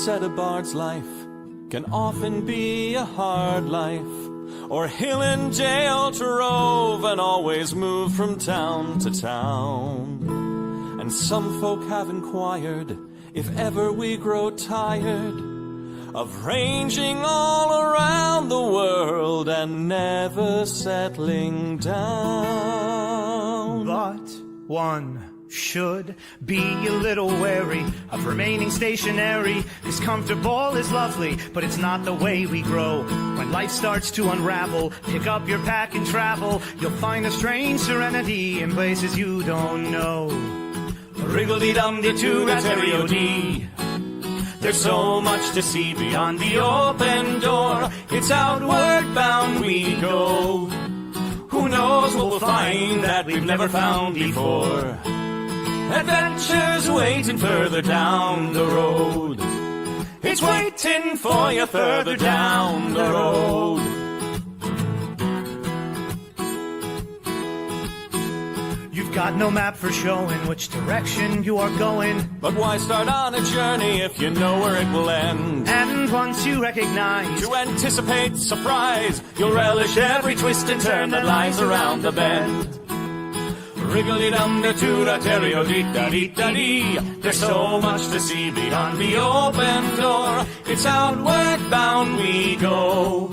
said a bard's life can often be a hard life, or hill and jail to rove and always move from town to town. And some folk have inquired if ever we grow tired of ranging all around the world and never settling down. But one should be a little wary of remaining stationary, 'cause comfortable is lovely, but it's not the way we grow. When life starts to unravel, pick up your pack and travel. You'll find a strange serenity in places you don't know. Wriggle-dee-dum-dee-too-rat-terry-o-dee. There's so much to see beyond the open door. It's outward bound we go. Who knows what we'll find that we've never found before. Adventures waiting further down the road. It's waiting for you further down the road. You've got no map for showing which direction you are going. But why start on a journey if you know where it will end? And once you recognize, to anticipate surprise, you'll relish every twist and turn that lies around the bend. Wriggle-dee-dum-dee-too-rat-terry-o-dee-da-dee-da-dee. There's so much to see beyond the open door. It's outward bound we go.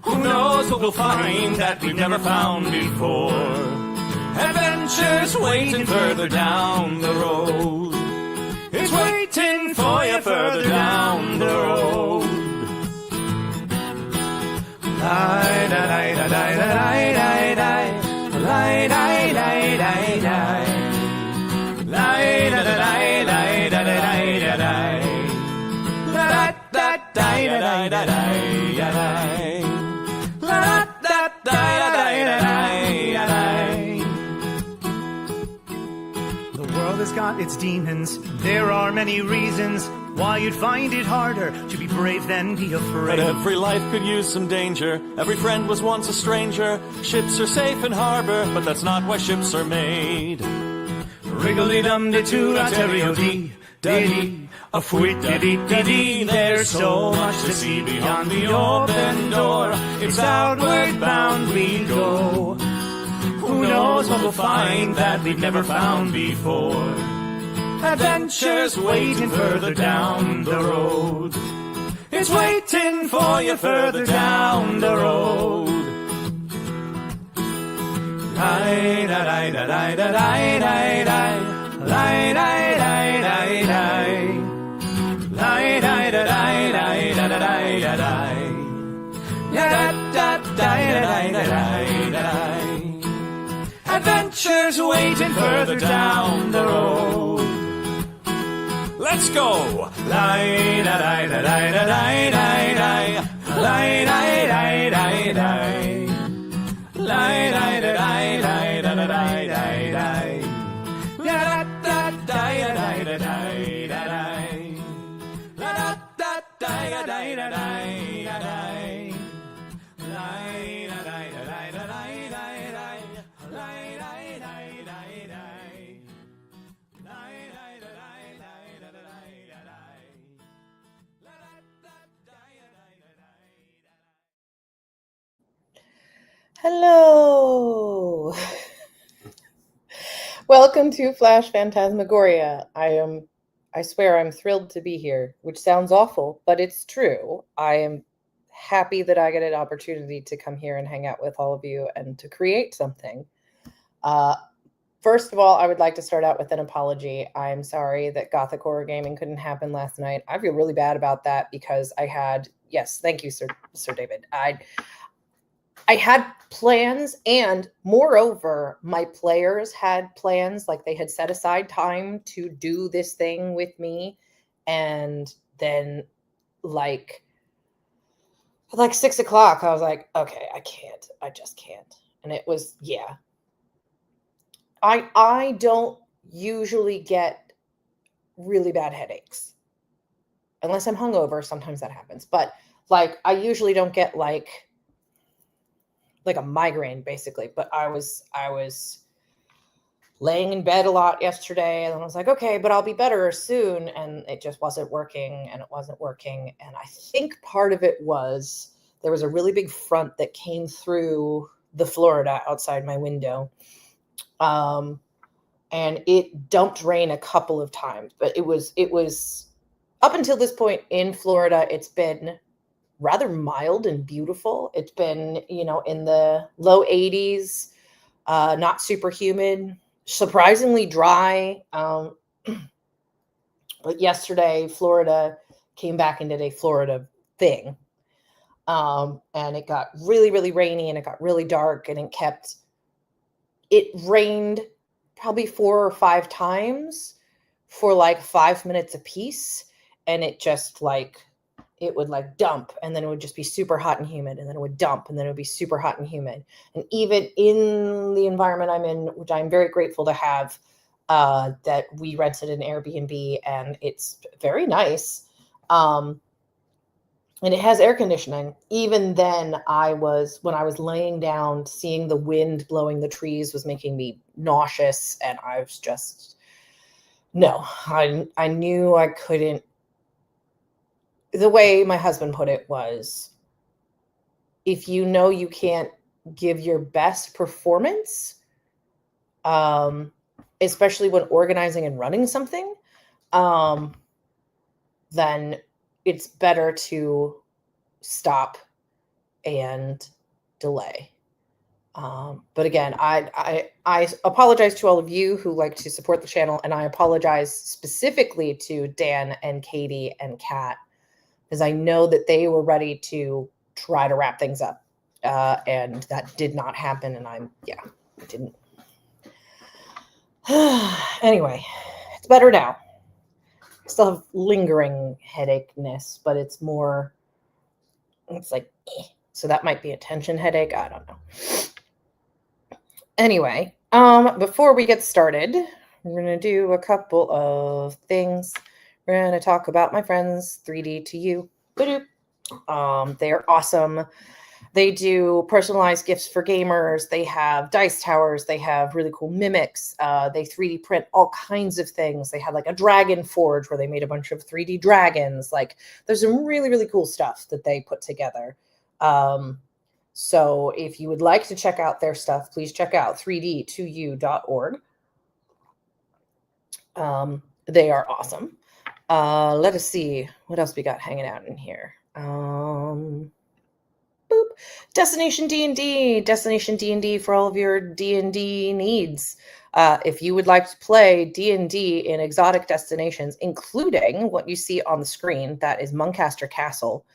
Who knows what we'll find that we've never found before. Adventures waiting further down the road. It's waiting for you further down the road. Lie-da-lie-da-lie-da-lie-da-lie. Lie-da-lie-da-lie-da-lie. Lie-da-da-lie-da-lie-da-lie-da-lie. La-da-da-lie-da-lie-da-lie. La-da-da-lie-da-lie. The world has got its demons. There are many reasons why you'd find it harder to be brave than be afraid. But every life could use some danger. Every friend was once a stranger. Ships are safe in harbor, but that's not why ships are made. Wriggle-dee-dum-dee-too-rat-terry-o-dee, dee, a fwit-dee-dee-dee-dee. There's so much to see beyond the open door. It's outward bound we go. Who knows what we'll find that we've never found before. Adventures waiting further down the road. It's waiting for you further down the road. Lie-da-lie-da-lie-da-lie-da-lie. Lie-da-lie-da-lie-da-lie. Lie-da-lie-da-lie-da-lie-da-lie. Da-da-da-da-da-da-da-da-da. Adventures waiting further down the road. Let's go! Lie-da-lie-da-lie-da-lie-da-lie. Lie-da-lie-da-lie-da-lie. Lie-da-lie-da-lie-da-lie-da-lie. La-da-da-da-da-da-da-da-da. La-da-da-da-da-da-da-da. Hello. Welcome to Flash Phantasmagoria. I swear I'm thrilled to be here, which sounds awful, but it's true. I am happy that I get an opportunity to come here and hang out with all of you and to create something. First of all, I would like to start out with an apology. I'm sorry that Gothic Horror Gaming couldn't happen last night. I feel really bad about that because I had, yes, thank you, Sir David. I had plans, and moreover, my players had plans, like they had set aside time to do this thing with me. And then like 6 o'clock, I was like, okay, I just can't. And it was, yeah. I don't usually get really bad headaches unless I'm hungover. Sometimes that happens, but like, I usually don't get like a migraine basically, but I was laying in bed a lot yesterday. And then I was like, okay, but I'll be better soon. And it just wasn't working, and it wasn't working. And I think part of it was there was a really big front that came through the Florida outside my window. And it dumped rain a couple of times, but it was up until this point in Florida, it's been rather mild and beautiful. It's been, in the low 80s, not super humid, surprisingly dry. But yesterday, Florida came back and did a Florida thing. And it got really, really rainy, and it got really dark, and it rained probably 4 or 5 times for like 5 minutes apiece. And it just it would dump, and then it would just be super hot and humid, and then it would dump, and then it would be super hot and humid. And even in the environment I'm in, which I'm very grateful to have, that we rented an Airbnb, and it's very nice. And it has air conditioning. Even then, when I was laying down, seeing the wind blowing the trees was making me nauseous, and I was just, no, I knew I couldn't. The way my husband put it was, if you know you can't give your best performance, especially when organizing and running something, then it's better to stop and delay. But again, I apologize to all of you who like to support the channel, and I apologize specifically to Dan and Katie and Kat, because I know that they were ready to try to wrap things up, and that did not happen. And I didn't. Anyway, it's better now. I still have lingering headache-ness, but it's like, so that might be a tension headache. I don't know. Anyway, before we get started, we're going to do a couple of things. We're going to talk about my friends, 3D2U. They're awesome. They do personalized gifts for gamers. They have dice towers. They have really cool mimics. They 3D print all kinds of things. They had a dragon forge where they made a bunch of 3D dragons. There's some really, really cool stuff that they put together. So if you would like to check out their stuff, please check out 3d2u.org. They are awesome. Let us see what else we got hanging out in here. Destination D&D. Destination D&D for all of your D&D needs. If you would like to play D&D in exotic destinations, including what you see on the screen, that is Muncaster Castle.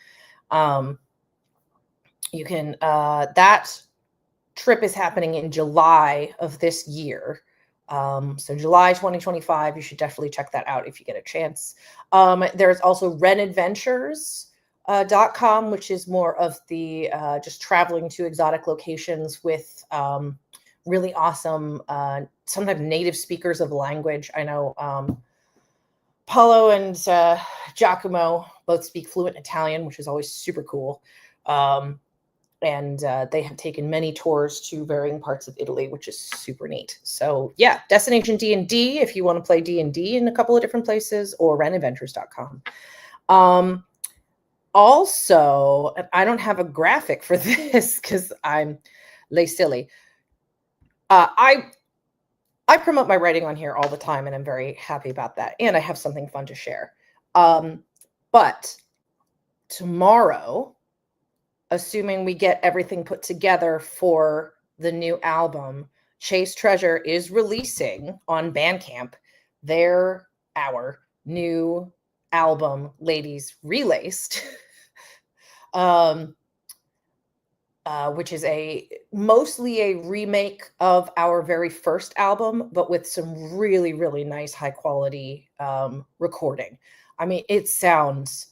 You can, that trip is happening in July of this year. So July 2025, you should definitely check that out if you get a chance. There's also renadventures.com, which is more of the just traveling to exotic locations with really awesome, sometimes native speakers of the language. I know Paolo and Giacomo both speak fluent Italian, which is always super cool. And they have taken many tours to varying parts of Italy, which is super neat. So yeah, Destination D&D if you want to play D&D in a couple of different places, or renadventures.com. Also, I don't have a graphic for this because I'm silly. I promote my writing on here all the time, and I'm very happy about that. And I have something fun to share. But tomorrow, assuming we get everything put together for the new album, Chase Treasure is releasing on Bandcamp our new album, Ladies Relaced, which is mostly a remake of our very first album, but with some really, really nice high quality recording. I mean, it sounds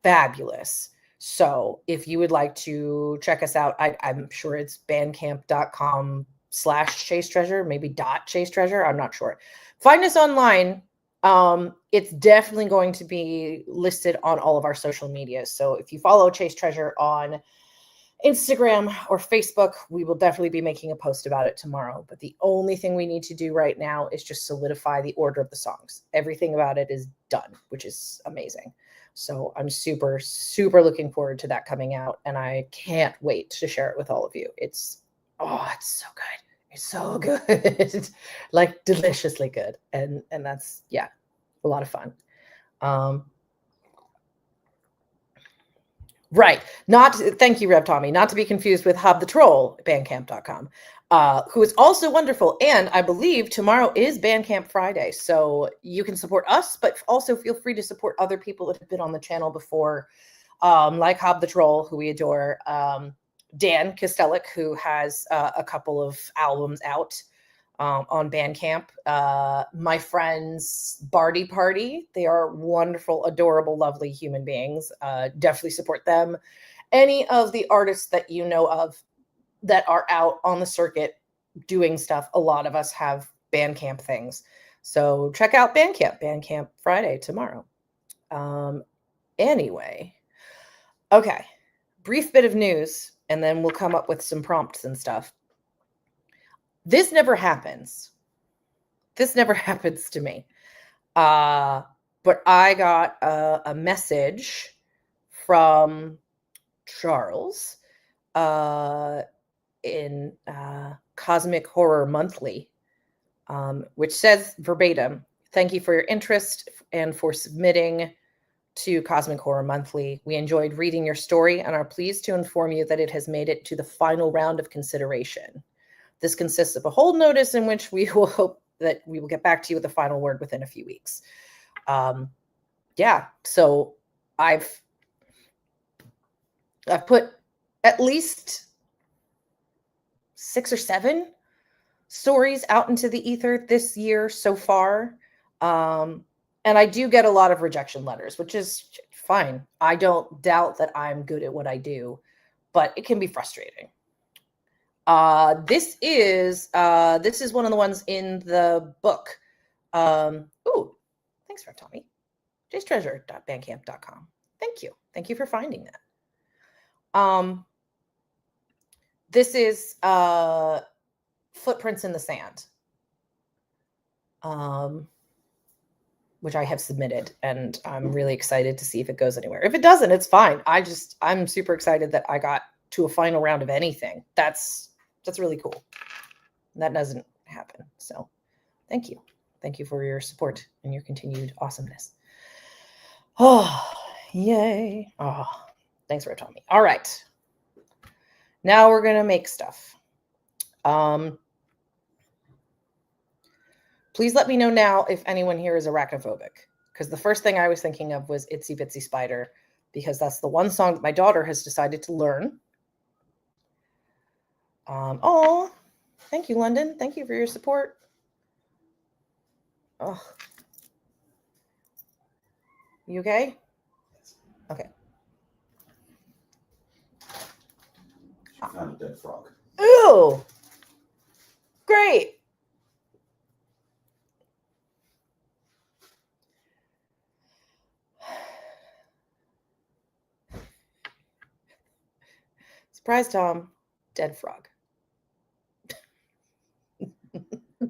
fabulous. So if you would like to check us out, I'm sure it's bandcamp.com/Chase Treasure, maybe .Chase Treasure. I'm not sure. Find us online. It's definitely going to be listed on all of our social media. So if you follow Chase Treasure on Instagram or Facebook, we will definitely be making a post about it tomorrow. But the only thing we need to do right now is just solidify the order of the songs. Everything about it is done, which is amazing. So I'm super, super looking forward to that coming out. And I can't wait to share it with all of you. It's so good. It's so good. Like deliciously good. And that's, yeah, a lot of fun. Right. Thank you, Rev Tommy. Not to be confused with Hob the Troll, Bandcamp.com, who is also wonderful. And I believe tomorrow is Bandcamp Friday. So you can support us, but also feel free to support other people that have been on the channel before, like Hob the Troll, who we adore, Dan Kostelik, who has a couple of albums out on Bandcamp. My friends Barty Party, they are wonderful, adorable, lovely human beings. Definitely support them. Any of the artists that you know of that are out on the circuit doing stuff, a lot of us have Bandcamp things. So check out Bandcamp Friday tomorrow. Anyway, okay, brief bit of news, and then we'll come up with some prompts and stuff. This never happens. This never happens to me. But I got a message from Charles in Cosmic Horror Monthly, which says verbatim, "Thank you for your interest and for submitting to Cosmic Horror Monthly. We enjoyed reading your story and are pleased to inform you that it has made it to the final round of consideration. This consists of a hold notice in which we will hope that we will get back to you with a final word within a few weeks." Yeah, so I've put at least 6 or 7 stories out into the ether this year so far. And I do get a lot of rejection letters, which is fine. I don't doubt that I'm good at what I do, but it can be frustrating. This is one of the ones in the book. Ooh, thanks for Tommy. JaceTreasure.bandcamp.com. Thank you for finding that. This is Footprints in the Sand, which I have submitted, and I'm really excited to see if it goes anywhere. If it doesn't, it's fine. I'm super excited that I got to a final round of anything. That's really cool. That doesn't happen. So thank you. Thank you for your support and your continued awesomeness. Oh, yay. Oh, thanks for Tommy. All right. Now we're going to make stuff. Please let me know now if anyone here is arachnophobic, because the first thing I was thinking of was Itsy Bitsy Spider, because that's the one song that my daughter has decided to learn. Oh, thank you, London. Thank you for your support. Oh, you okay? Okay. She found a dead frog. Ooh, great. Surprise, Tom. Dead frog.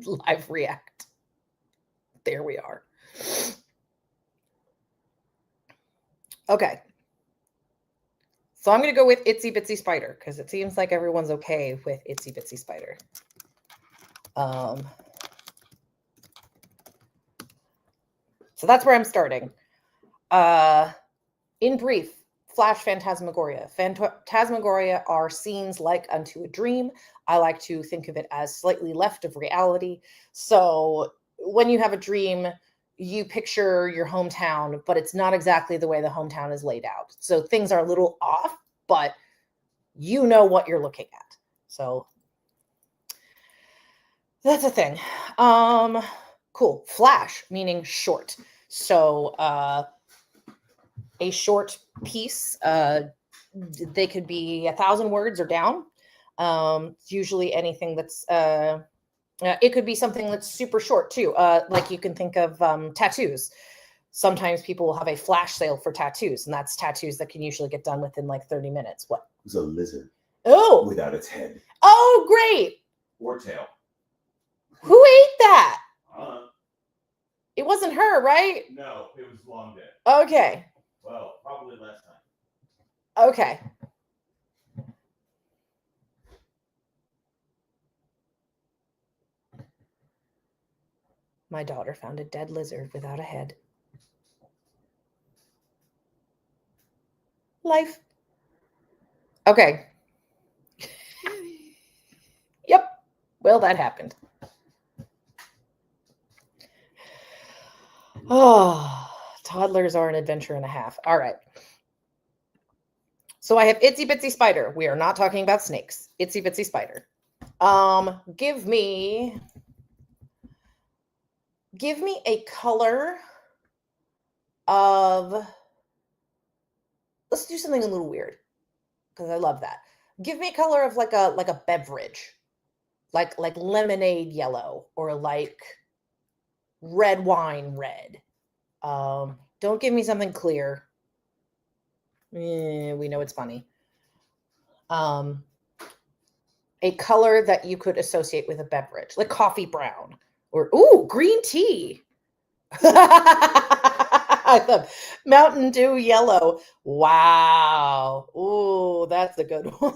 Live react. There we are. Okay. So I'm going to go with Itsy Bitsy Spider because it seems like everyone's okay with Itsy Bitsy Spider. So that's where I'm starting. In brief, Flash Phantasmagoria. Phantasmagoria are scenes like unto a dream. I like to think of it as slightly left of reality. So when you have a dream, you picture your hometown, but it's not exactly the way the hometown is laid out. So things are a little off, but you know what you're looking at. So that's a thing. Cool. Flash, meaning short. So a short piece, they could be 1,000 words or down. Usually anything that's it could be something that's super short too. Like you can think of tattoos. Sometimes people will have a flash sale for tattoos, and that's tattoos that can usually get done within like 30 minutes. What? It's a lizard. Oh, without its head oh, great. or tail. Who ate that? Uh, It wasn't her, right? no, it was long dead. Okay. Well, probably last time. Okay. My daughter found a dead lizard without a head. Life. Okay. Yep. Well, that happened. Oh, toddlers are an adventure and a half. All right. So I have Itsy Bitsy Spider. We are not talking about snakes. Itsy Bitsy Spider. Give me a color of, let's do something a little weird because I love that. Give me a color of like a beverage, like lemonade yellow or like red wine red. Don't give me something clear. We know it's funny. A color that you could associate with a beverage, like coffee brown or green tea. I love Mountain Dew yellow. Wow. Ooh, that's a good one.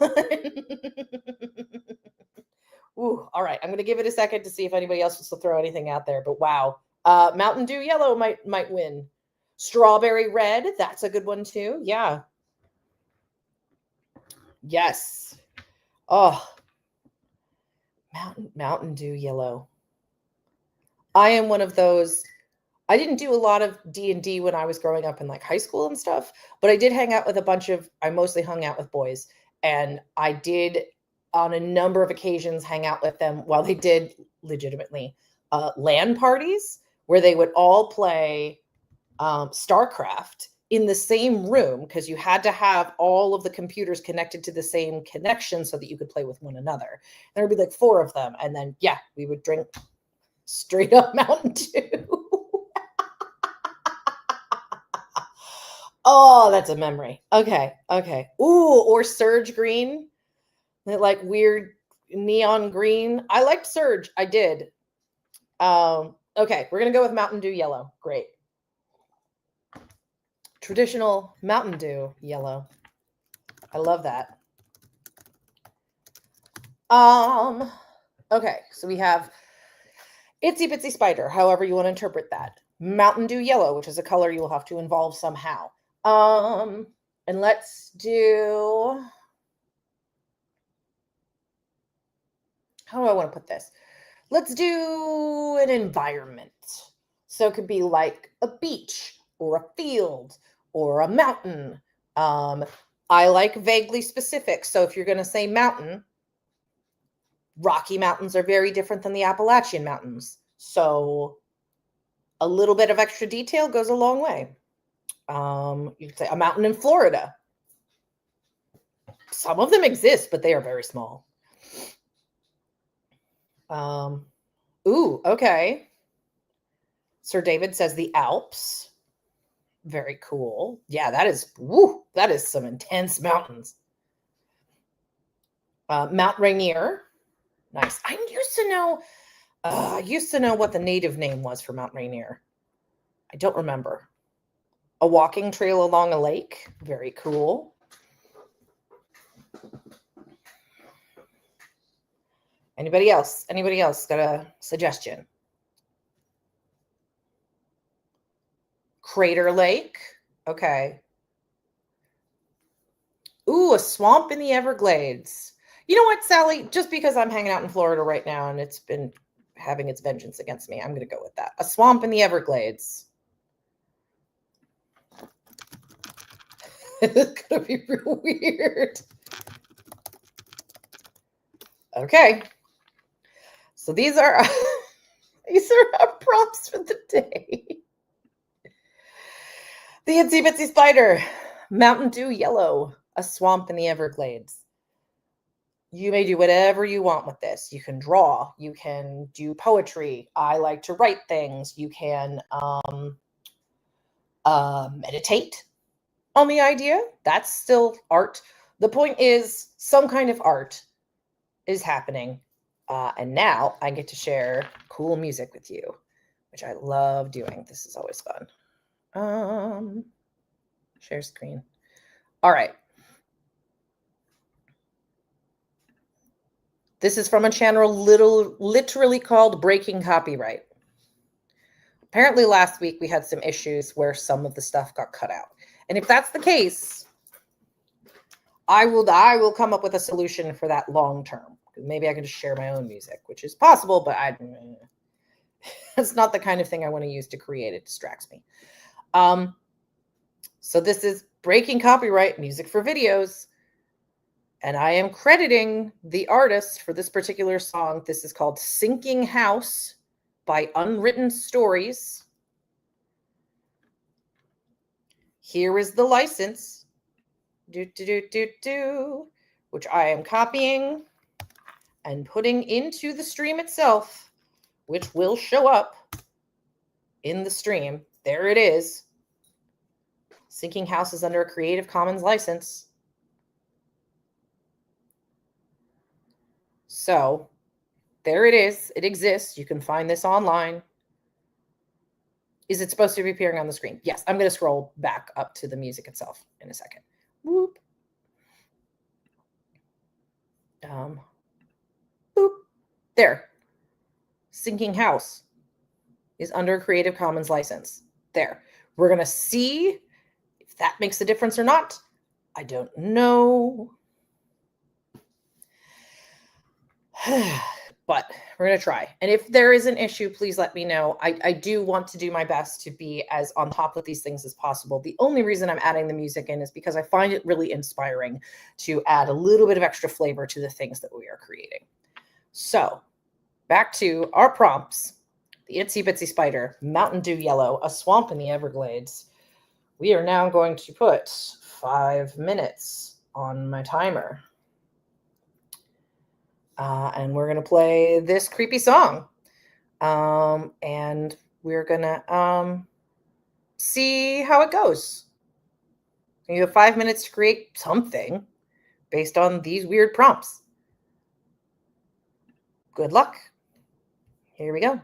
Ooh, all right. I'm going to give it a second to see if anybody else wants to throw anything out there. But wow, Mountain Dew yellow might win. Strawberry red. That's a good one too. Yeah. Yes. Oh, Mountain Dew yellow. I am one of those. I didn't do a lot of D&D when I was growing up in like high school and stuff, but I did hang out with I mostly hung out with boys, and I did on a number of occasions hang out with them while they did legitimately LAN parties where they would all play StarCraft in the same room because you had to have all of the computers connected to the same connection so that you could play with one another. There would be like 4 of them, and then we would drink straight up Mountain Dew. Oh, that's a memory. Okay. Ooh, or Surge Green. Like weird neon green. I liked Surge. I did. Okay, we're going to go with Mountain Dew yellow. Great. Traditional Mountain Dew yellow. I love that. Okay, so we have Itsy Bitsy Spider, however you want to interpret that. Mountain Dew yellow, which is a color you will have to involve somehow. And let's do, how do I want to put this? Let's do an environment. So it could be like a beach or a field or a mountain. I like vaguely specific. So if you're going to say mountain, Rocky Mountains are very different than the Appalachian Mountains. So a little bit of extra detail goes a long way. You could say a mountain in Florida. Some of them exist, but they are very small. Okay. Sir David says the Alps. Very cool. Yeah, that is some intense mountains. Mount Rainier. Nice. I used to know what the native name was for Mount Rainier. I don't remember. A walking trail along a lake. Very cool. Anybody else? Anybody else got a suggestion? Crater Lake. Okay. Ooh, a swamp in the Everglades. You know what, Sally? Just because I'm hanging out in Florida right now and it's been having its vengeance against me, I'm going to go with that. A swamp in the Everglades. It's going to be real weird. Okay. So these are our prompts for the day. The Itsy Bitsy Spider, Mountain Dew yellow, a swamp in the Everglades. You may do whatever you want with this. You can draw. You can do poetry. I like to write things. You can meditate on the idea. That's still art. The point is, some kind of art is happening. And now I get to share cool music with you, which I love doing. This is always fun. Share screen. All right. This is from a channel literally called Breaking Copyright. Apparently last week we had some issues where some of the stuff got cut out. And if that's the case, I will come up with a solution for that long term. Maybe I can just share my own music, which is possible, but it's not the kind of thing I want to use to create. It distracts me. So this is Breaking Copyright Music for Videos. And I am crediting the artist for this particular song. This is called Sinking House by Unwritten Stories. Here is the license, which I am copying and putting into the stream itself, which will show up in the stream. There it is. Sinking House is under a Creative Commons license. So there it is. It exists. You can find this online. Is it supposed to be appearing on the screen? Yes. I'm going to scroll back up to the music itself in a second. Whoop. Boop. There. Sinking House is under a Creative Commons license. There. We're going to see if that makes a difference or not. I don't know. But we're going to try. And if there is an issue, please let me know. I do want to do my best to be as on top of these things as possible. The only reason I'm adding the music in is because I find it really inspiring to add a little bit of extra flavor to the things that we are creating. So back to our prompts. The Itsy Bitsy Spider, Mountain Dew Yellow, a swamp in the Everglades. We are now going to put 5 minutes on my timer. And we're going to play this creepy song. And we're going to see how it goes. You have 5 minutes to create something based on these weird prompts. Good luck. Here we go.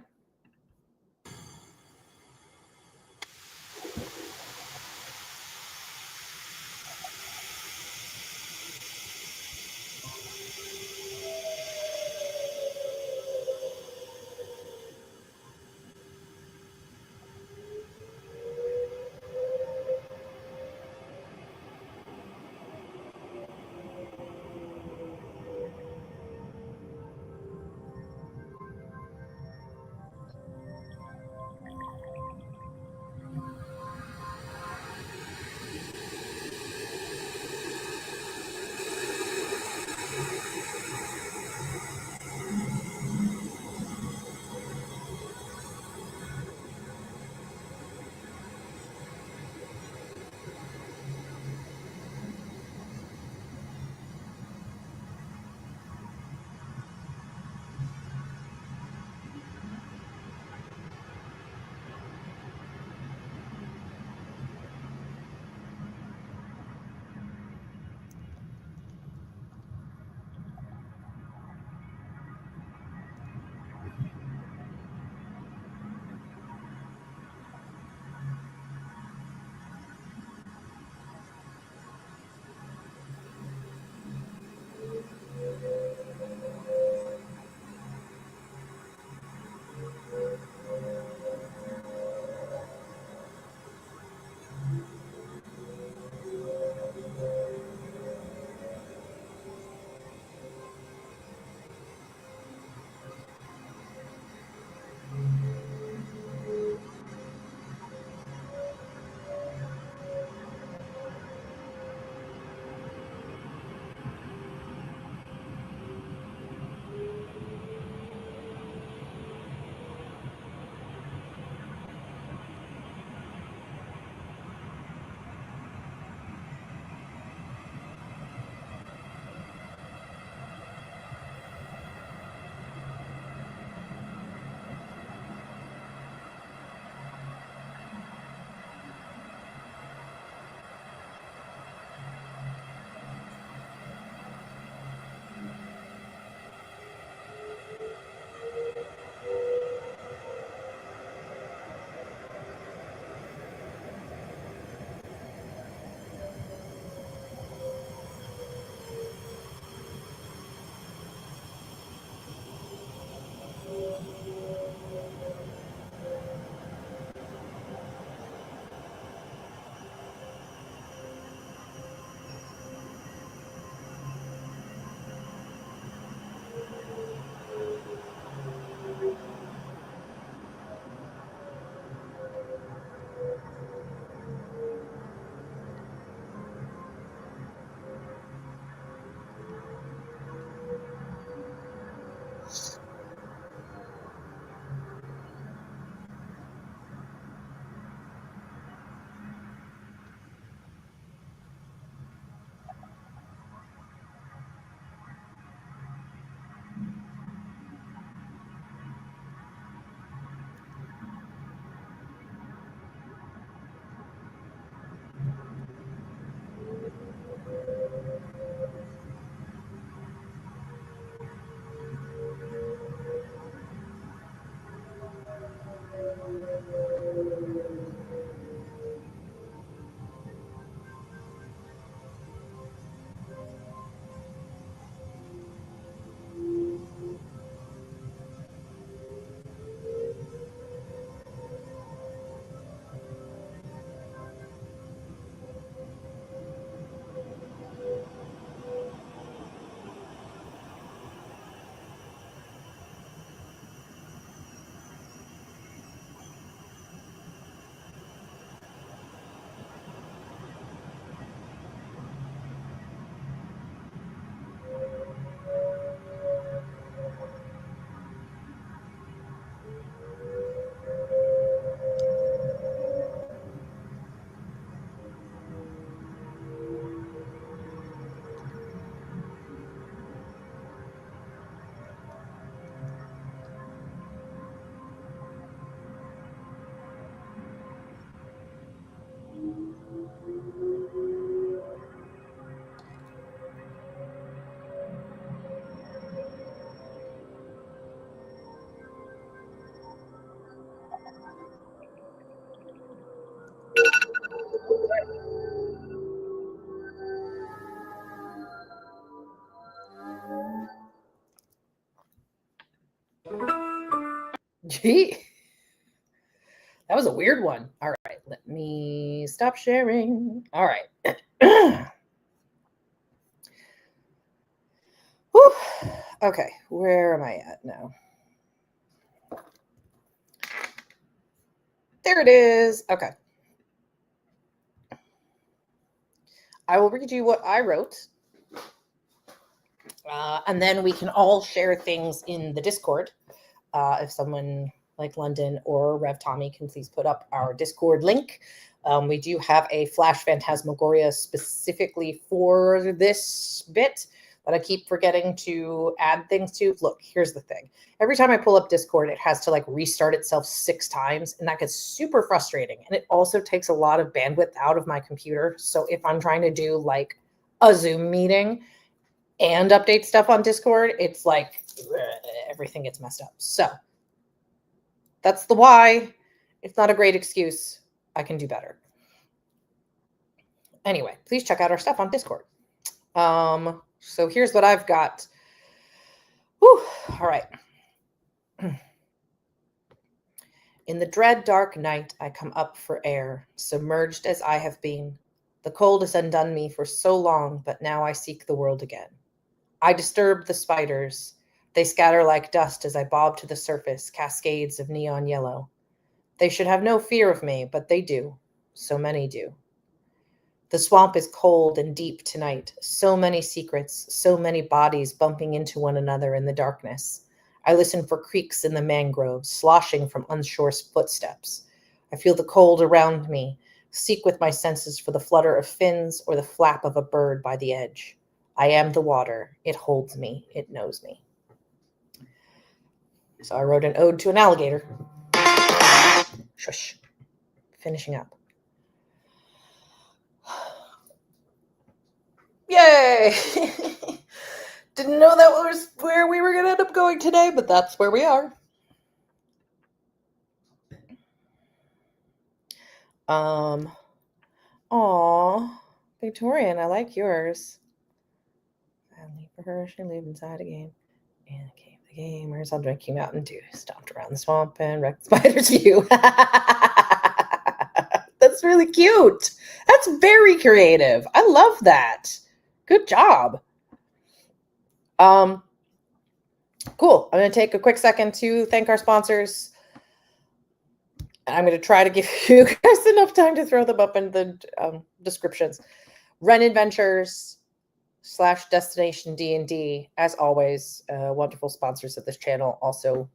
Gee. That was a weird one. All right, let me stop sharing. All right. Whew. Okay, where am I at now? There it is. Okay. I will read you what I wrote. And then we can all share things in the Discord. If someone like London or Rev Tommy can please put up our Discord link. We do have a Flash Phantasmagoria specifically for this bit that I keep forgetting to add things to. Look, here's the thing. Every time I pull up Discord, it has to like restart itself 6 times, and that gets super frustrating. And it also takes a lot of bandwidth out of my computer. So if I'm trying to do like a Zoom meeting and update stuff on Discord, it's like everything gets messed up. So that's the why. It's not a great excuse. I can do better. Anyway, please check out our stuff on Discord. So here's what I've got. Whew, all right. In the dread dark night, I come up for air, submerged as I have been. The cold has undone me for so long, but now I seek the world again. I disturb the spiders. They scatter like dust as I bob to the surface, cascades of neon yellow. They should have no fear of me, but they do. So many do. The swamp is cold and deep tonight. So many secrets, so many bodies bumping into one another in the darkness. I listen for creaks in the mangroves, sloshing from unsure footsteps. I feel the cold around me, seek with my senses for the flutter of fins or the flap of a bird by the edge. I am the water. It holds me. It knows me. So I wrote an ode to an alligator. Shush. Finishing up. Yay! Didn't know that was where we were going to end up going today, but that's where we are. Aw, Victorian, I like yours. Finally for her, she lived inside a game. And it came the gamers all drinking Mountain Dew, stomped around the swamp and wrecked the spider's view. That's really cute. That's very creative. I love that. Good job. Cool. I'm going to take a quick second to thank our sponsors. I'm going to try to give you guys enough time to throw them up in the descriptions. Ren Adventures / Destination D&D, as always, wonderful sponsors of this channel. Also,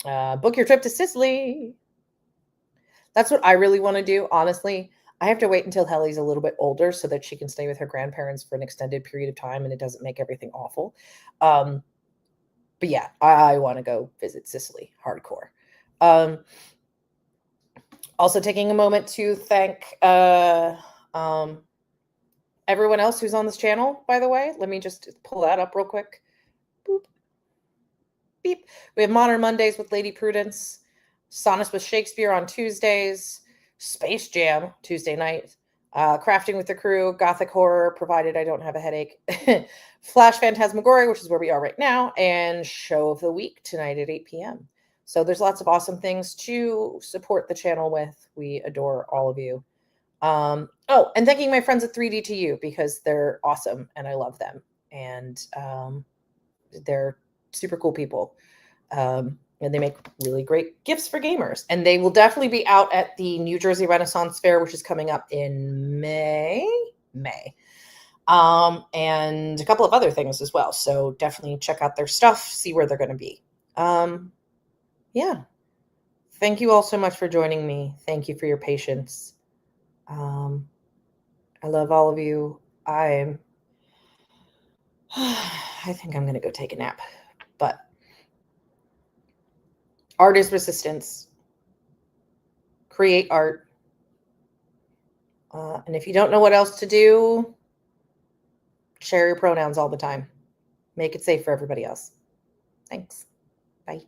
book your trip to Sicily. That's what I really want to do, honestly. I have to wait until Helly's a little bit older so that she can stay with her grandparents for an extended period of time and it doesn't make everything awful. But yeah, I want to go visit Sicily hardcore. Also taking a moment to thank everyone else who's on this channel, by the way. Let me just pull that up real quick. Boop. Beep. We have Modern Mondays with Lady Prudence, Sonus with Shakespeare on Tuesdays, Space Jam Tuesday night, Crafting with the Crew, Gothic Horror, provided I don't have a headache, Flash Phantasmagoria, which is where we are right now, and Show of the Week tonight at 8 p.m. So there's lots of awesome things to support the channel with. We adore all of you. Oh, and thanking my friends at 3D2U because they're awesome and I love them. And they're super cool people. And they make really great gifts for gamers. And they will definitely be out at the New Jersey Renaissance Fair, which is coming up in May. And a couple of other things as well. So definitely check out their stuff, see where they're going to be. Yeah. Thank you all so much for joining me. Thank you for your patience. I love all of you. I think I'm going to go take a nap. But art is resistance. Create art. And if you don't know what else to do, share your pronouns all the time. Make it safe for everybody else. Thanks. Bye.